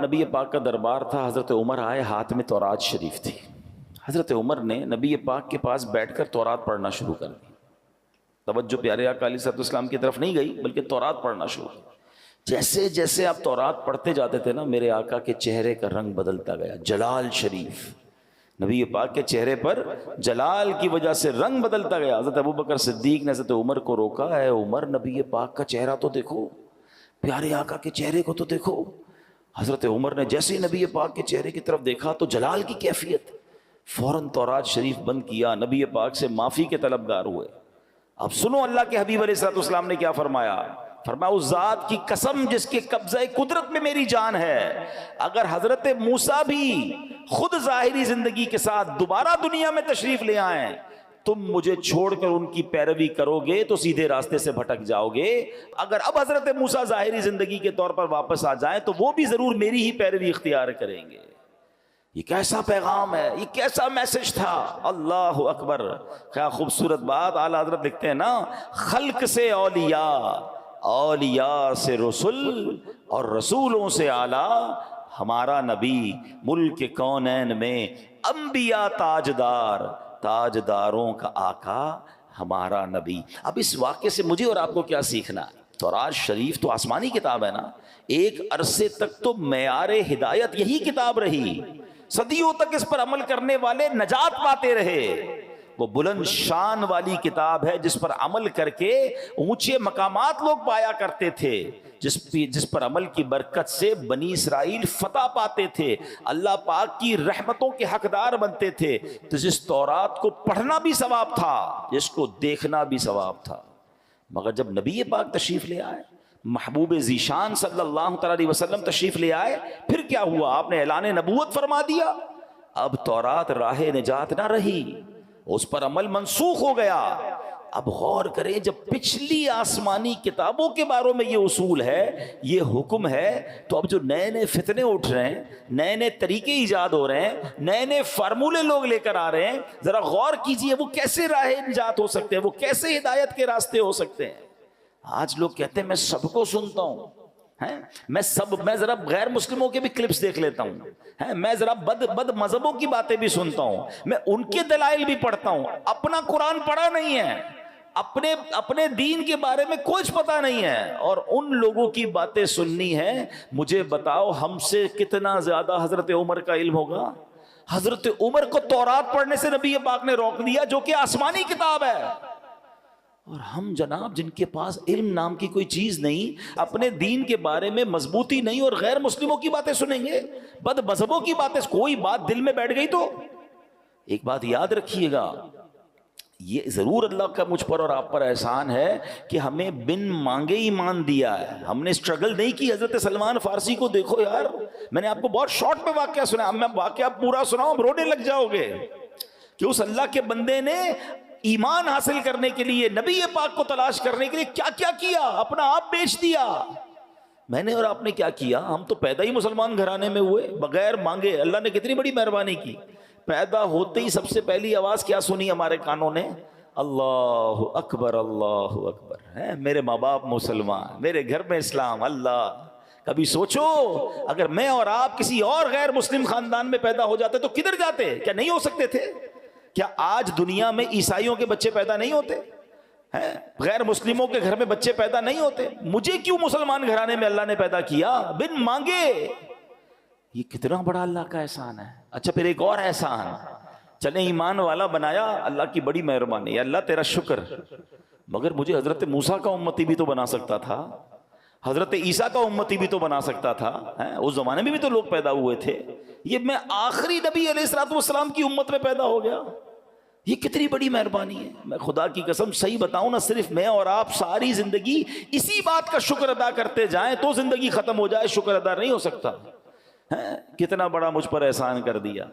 نبی پاک کا دربار تھا، حضرت عمر آئے، ہاتھ میں تورات شریف تھی۔ حضرت عمر نے نبی پاک کے پاس بیٹھ کر تورات پڑھنا شروع کر دی۔ توجہ پیارے آقا علیہ السلام کی طرف نہیں گئی بلکہ تورات پڑھنا شروع کی۔ جیسے جیسے آپ تورات پڑھتے جاتے تھے نا، میرے آقا کے چہرے کا رنگ بدلتا گیا، جلال شریف، نبی پاک کے چہرے پر جلال کی وجہ سے رنگ بدلتا گیا۔ حضرت ابوبکر صدیق نے حضرت عمر کو روکا، اے عمر، نبی پاک کا چہرہ تو دیکھو، پیارے آقا کے چہرے کو تو دیکھو۔ حضرت عمر نے جیسے ہی نبی پاک کے چہرے کی طرف دیکھا تو جلال کی کیفیت، فوراً تورات شریف بند کیا، نبی پاک سے معافی کے طلبگار ہوئے۔ اب سنو اللہ کے حبیب علیہ السلام نے کیا فرمایا۔ فرمایا اس ذات کی قسم جس کے قبضہ قدرت میں میری جان ہے، اگر حضرت موسیٰ بھی خود ظاہری زندگی کے ساتھ دوبارہ دنیا میں تشریف لے آئیں، تم مجھے چھوڑ کر ان کی پیروی کرو گے تو سیدھے راستے سے بھٹک جاؤ گے۔ اگر اب حضرت موسیٰ ظاہری زندگی کے طور پر واپس آ جائیں تو وہ بھی ضرور میری ہی پیروی اختیار کریں گے۔ یہ کیسا پیغام ہے، یہ کیسا میسج تھا، اللہ اکبر! کیا خوبصورت بات اعلیٰ حضرت لکھتے ہیں نا، خلق سے اولیاء، اولیاء سے رسول، اور رسولوں سے اعلیٰ ہمارا نبی، ملک کونین میں انبیاء تاجدار، تاجداروں کا آقا ہمارا نبی۔ اب اس واقعے سے مجھے اور آپ کو کیا سیکھنا ہے؟ تورات شریف تو آسمانی کتاب ہے نا، ایک عرصے تک تو معیار ہدایت یہی کتاب رہی، صدیوں تک اس پر عمل کرنے والے نجات پاتے رہے۔ وہ بلند شان والی کتاب ہے جس پر عمل کر کے اونچے مقامات لوگ پایا کرتے تھے، جس پر عمل کی برکت سے بنی اسرائیل فتح پاتے تھے، اللہ پاک کی رحمتوں کے حقدار بنتے تھے۔ تو جس تورات کو پڑھنا بھی ثواب تھا، جس کو دیکھنا بھی ثواب تھا، مگر جب نبی پاک تشریف لے آئے، محبوب ذیشان صلی اللہ تعالی علیہ وسلم تشریف لے آئے، پھر کیا ہوا؟ آپ نے اعلان نبوت فرما دیا۔ اب تورات راہ نجات نہ رہی، اس پر عمل منسوخ ہو گیا۔ اب غور کریں، جب پچھلی آسمانی کتابوں کے بارے میں یہ اصول ہے، یہ حکم ہے، تو اب جو نئے نئے فتنے اٹھ رہے ہیں، نئے نئے طریقے ایجاد ہو رہے ہیں، نئے نئے فارمولے لوگ لے کر آ رہے ہیں، ذرا غور کیجئے وہ کیسے راہ نجات ہو سکتے ہیں، وہ کیسے ہدایت کے راستے ہو سکتے ہیں۔ آج لوگ کہتے ہیں میں سب کو سنتا ہوں، میں ذرا غیر مسلموں کے بھی کلپس دیکھ لیتا ہوں، میں ذرا بد مذہبوں کی باتیں بھی سنتا ہوں، میں ان کے دلائل بھی پڑھتا ہوں، اپنا قرآن پڑھا نہیں ہے، اپنے دین کے بارے میں کچھ پتہ نہیں ہے، اور ان لوگوں کی باتیں سننی ہے۔ مجھے بتاؤ ہم سے کتنا زیادہ حضرت عمر کا علم ہوگا؟ حضرت عمر کو تورات پڑھنے سے نبی پاک نے روک دیا جو کہ آسمانی کتاب ہے، اور ہم جناب جن کے پاس علم نام کی کوئی چیز نہیں، اپنے دین کے بارے میں مضبوطی نہیں، اور غیر مسلموں کی باتیں سنیں گے، بد مذہبوں کی باتیں۔ کوئی بات دل میں بیٹھ گئی تو ایک بات یاد رکھیے گا، یہ ضرور اللہ کا مجھ پر اور آپ پر احسان ہے کہ ہمیں بن مانگے ایمان دیا ہے، ہم نے اسٹرگل نہیں کی۔ حضرت سلمان فارسی کو دیکھو یار، میں نے آپ کو بہت شارٹ پہ واقعہ سنا، اب میں واقعہ پورا سناؤں رونے لگ جاؤ گے، کہ اس اللہ کے بندے نے ایمان حاصل کرنے کے لیے، نبی پاک کو تلاش کرنے کے لیے کیا کیا کیا، اپنا آپ بیچ دیا۔ میں نے اور آپ نے کیا کیا؟ ہم تو پیدا ہی مسلمان گھرانے میں ہوئے، بغیر مانگے۔ اللہ نے کتنی بڑی مہربانی کی، پیدا ہوتے ہی سب سے پہلی آواز کیا سنی ہمارے کانوں نے؟ اللہ اکبر، اللہ اکبر۔ میرے ماں باپ مسلمان، میرے گھر میں اسلام، اللہ۔ کبھی سوچو اگر میں اور آپ کسی اور غیر مسلم خاندان میں پیدا ہو جاتے تو کدھر جاتے؟ کیا نہیں ہو سکتے تھے؟ کیا آج دنیا میں عیسائیوں کے بچے پیدا نہیں ہوتے؟ غیر مسلموں کے گھر میں بچے پیدا نہیں ہوتے؟ مجھے کیوں مسلمان گھرانے میں اللہ نے پیدا کیا بن مانگے؟ یہ کتنا بڑا اللہ کا احسان ہے۔ اچھا پھر ایک اور احسان، چلے ایمان والا بنایا، اللہ کی بڑی مہربانی، اللہ تیرا شکر، مگر مجھے حضرت موسیٰ کا امتی بھی تو بنا سکتا تھا، حضرت عیسیٰ کا امتی بھی تو بنا سکتا تھا، اس زمانے میں بھی تو لوگ پیدا ہوئے تھے، یہ میں آخری نبی علیہ السلام کی امت میں پیدا ہو گیا۔ یہ کتنی بڑی مہربانی ہے۔ میں خدا کی قسم صحیح بتاؤں نا، صرف میں اور آپ ساری زندگی اسی بات کا شکر ادا کرتے جائیں تو زندگی ختم ہو جائے، شکر ادا نہیں ہو سکتا۔ کتنا بڑا مجھ پر احسان کر دیا۔